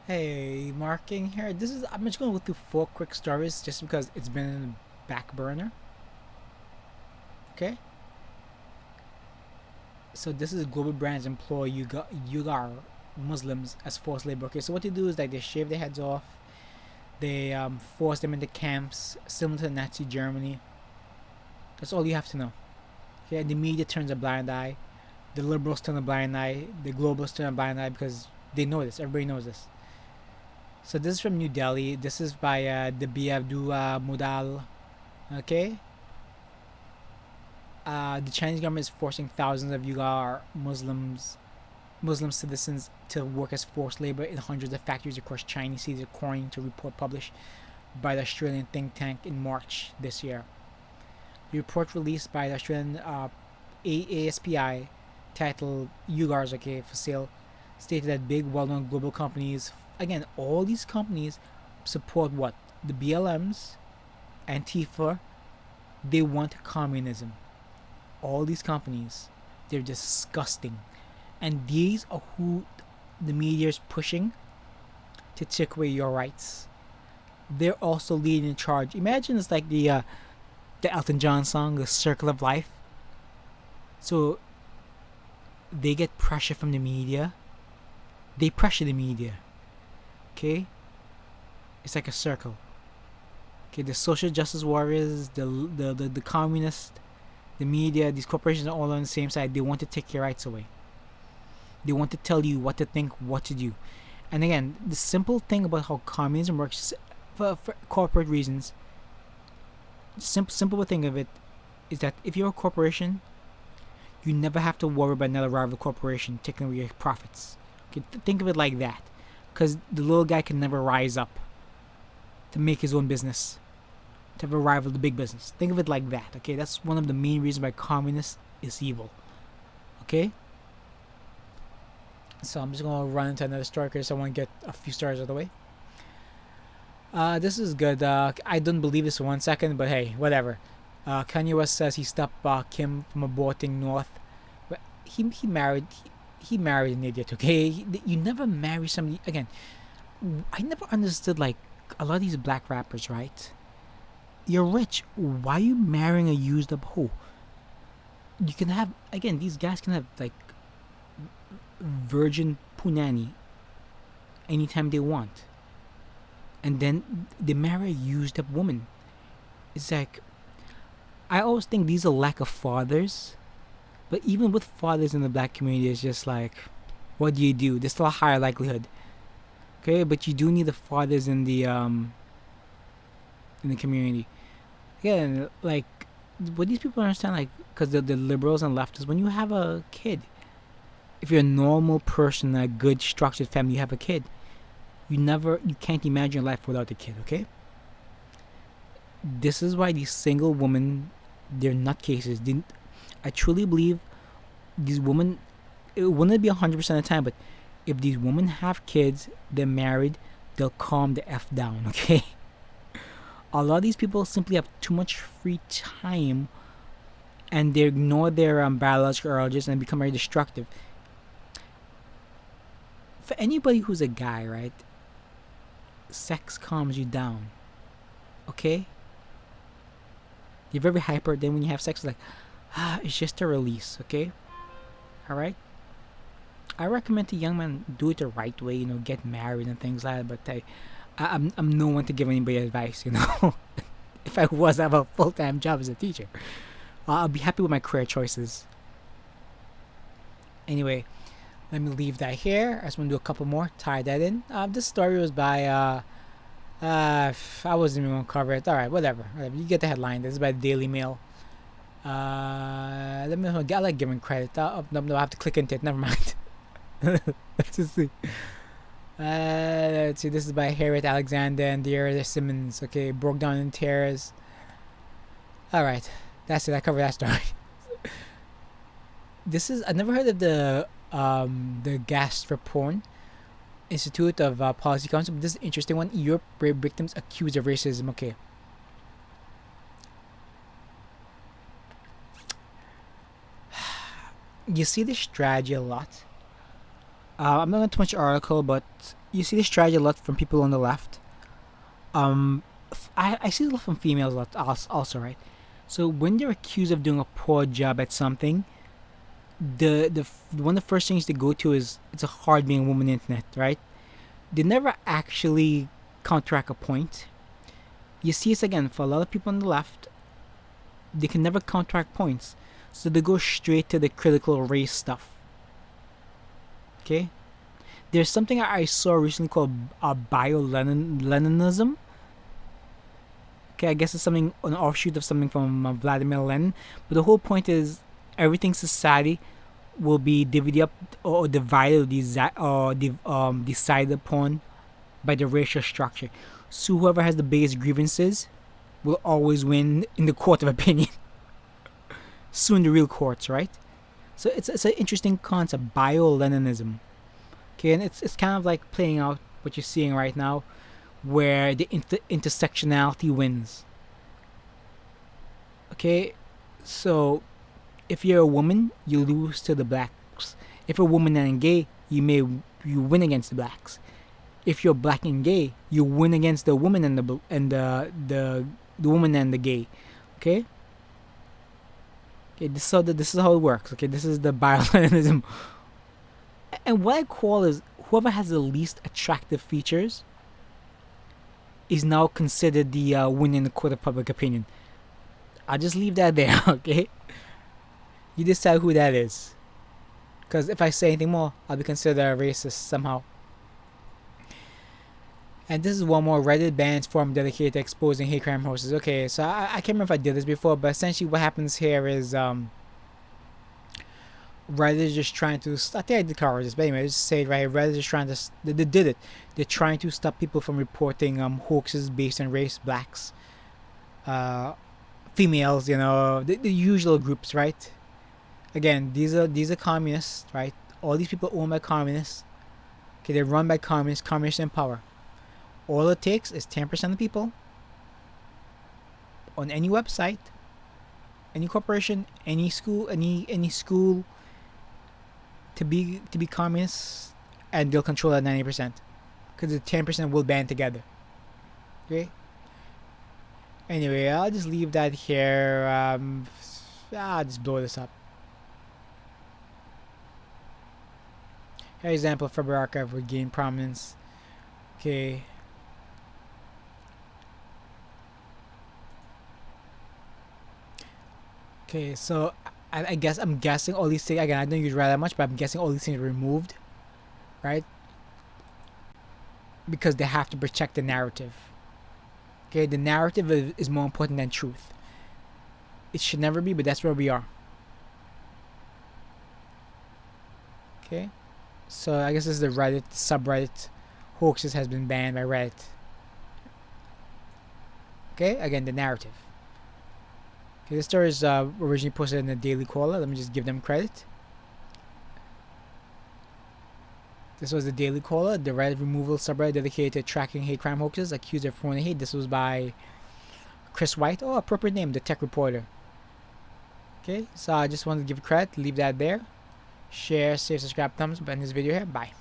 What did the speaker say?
Hey, marking here. I'm just gonna go through four quick stories just because it's been in the back burner. Okay. So this is global brands employ Uyghur Muslims as forced labor. Okay. So what they do is like they shave their heads off. They force them into camps similar to Nazi Germany. That's all you have to know. Okay. The media turns a blind eye. The liberals turn a blind eye. The globalists turn a blind eye because they know this. Everybody knows this. So this is from New Delhi. This is by the Biabdua Mudal. Okay. The Chinese government is forcing thousands of Uyghur Muslim citizens to work as forced labor in hundreds of factories across Chinese cities, according to a report published by the Australian think tank in March this year. The report released by the Australian ASPI, titled "Uyghurs Okay for Sale," stated that big, well-known global companies, again, all these companies support what the BLMs, Antifa. They want communism. All these companies, they're disgusting, and these are who the media is pushing to take away your rights. They're also leading the charge. Imagine it's like the Elton John song, "The Circle of Life." So they get pressure from the media. They pressure the media. Okay, it's like a circle. Okay, the social justice warriors, the communists, the media, these corporations are all on the same side. They want to take your rights away. They want to tell you what to think, what to do. And again, the simple thing about how communism works for corporate reasons, simple thing of it is that if you're a corporation, you never have to worry about another rival corporation taking away your profits. Okay, think of it like that, because the little guy can never rise up to make his own business, to have a rival the big business. Think of it like that. Okay, that's one of the main reasons why communist is evil. Okay, so I'm just gonna run into another story because I want to get a few stories out of the way. This is good. I don't believe this for 1 second, but hey, whatever. Kanye West says he stopped Kim from aborting North. But he married an idiot. Okay, you never marry somebody again. I never understood like a lot of these black rappers, right? You're rich. Why are you marrying a used up hoe? You can have again. These guys can have like virgin punani anytime they want, and then they marry a used up woman. It's like I always think these are lack of fathers. But even with fathers in the black community, it's just like, what do you do? There's still a higher likelihood. Okay, but you do need the fathers in the community. Again, like what these people understand, like, because the liberals and leftists, when you have a kid, if you're a normal person, a good structured family, you have a kid. You can't imagine your life without a kid. Okay, this is why these single women, they're nutcases. I truly believe these women, it wouldn't be 100% of the time, but if these women have kids, they're married, they'll calm the F down, okay? A lot of these people simply have too much free time and they ignore their biological urges and become very destructive. For anybody who's a guy, right? Sex calms you down, okay? You're very hyper, then when you have sex, it's like, it's just a release, okay? Alright? I recommend to young men do it the right way, get married and things like that. But I'm no one to give anybody advice. If I was, I have a full time job as a teacher. I'll be happy with my career choices. Anyway, let me leave that here. I just want to do a couple more, tie that in. This story was by I wasn't even gonna cover it. All right, whatever. You get the headline. This is by the Daily Mail. Let me. I like giving credit. No, I have to click into it. Never mind. Let's just see. Let's see. This is by Harriet Alexander and Dear Simmons. Okay, broke down in tears. All right, that's it. I covered that story. This is I never heard of the Gastropone Institute of Policy Council. But this is an interesting one. Europe rape victims accused of racism. Okay. You see this strategy a lot. I'm not going too much article, but you see this strategy a lot from people on the left. I see it a lot from females a lot also, right? So when they're accused of doing a poor job at something, one of the first things they go to is it's a hard being a woman internet, right? They never actually counteract a point. You see this again for a lot of people on the left. They can never counteract points, so they go straight to the critical race stuff. Okay, there's something I saw recently called Bio-Leninism. Okay, I guess it's something an offshoot of something from Vladimir Lenin. But the whole point is everything society will be divided up or divided or decided upon by the racial structure. So whoever has the biggest grievances will always win in the court of opinion. Soon the real courts, right? So it's an interesting concept, Bio-Leninism. Okay, and it's kind of like playing out what you're seeing right now, where the intersectionality wins. Okay, so if you're a woman, you lose to the blacks. If you're a woman and gay, you win against the blacks. If you're black and gay, you win against the woman and the woman and the gay. Okay. Okay, this is how it works. Okay, this is the Bio-Leninism. And what I call is whoever has the least attractive features is now considered the winner in the court of public opinion. I'll just leave that there. Okay. You decide who that is. Because if I say anything more, I'll be considered a racist somehow. And this is one more Reddit bans forum dedicated to exposing hate crime hosts. Okay, so I can't remember if I did this before, but essentially what happens here is Reddit is just trying to. I think I did cover this, but anyway, just say it right. Reddit is trying to. They did it. They're trying to stop people from reporting hoaxes based on race, blacks, females. You know, the usual groups, right? Again, these are communists, right? All these people owned by communists. Okay, they're run by communists. Communists in power. All it takes is 10% of people on any website, any corporation, any school, any school to be communists, and they'll control that 90%, because the 10% will band together. Okay. Anyway, I'll just leave that here. I'll just blow this up. Here's an example of February archive would gain prominence. Okay. Okay, so I guess I'm guessing all these things again. I don't use Reddit that much, but I'm guessing all these things are removed, right? Because they have to protect the narrative. Okay, the narrative is more important than truth. It should never be, but that's where we are. Okay, so I guess this is the Reddit subreddit. Hoaxes has been banned by Reddit. Okay, again the narrative. Okay, this story is originally posted in the Daily Caller. Let me just give them credit. This was the Daily Caller, the Reddit removal subreddit dedicated to tracking hate crime hoaxes accused of promoting hate. This was by Chris White. Oh, appropriate name, the tech reporter. Okay, so I just wanted to give credit. Leave that there. Share, save, subscribe, thumbs up in this video here. Bye.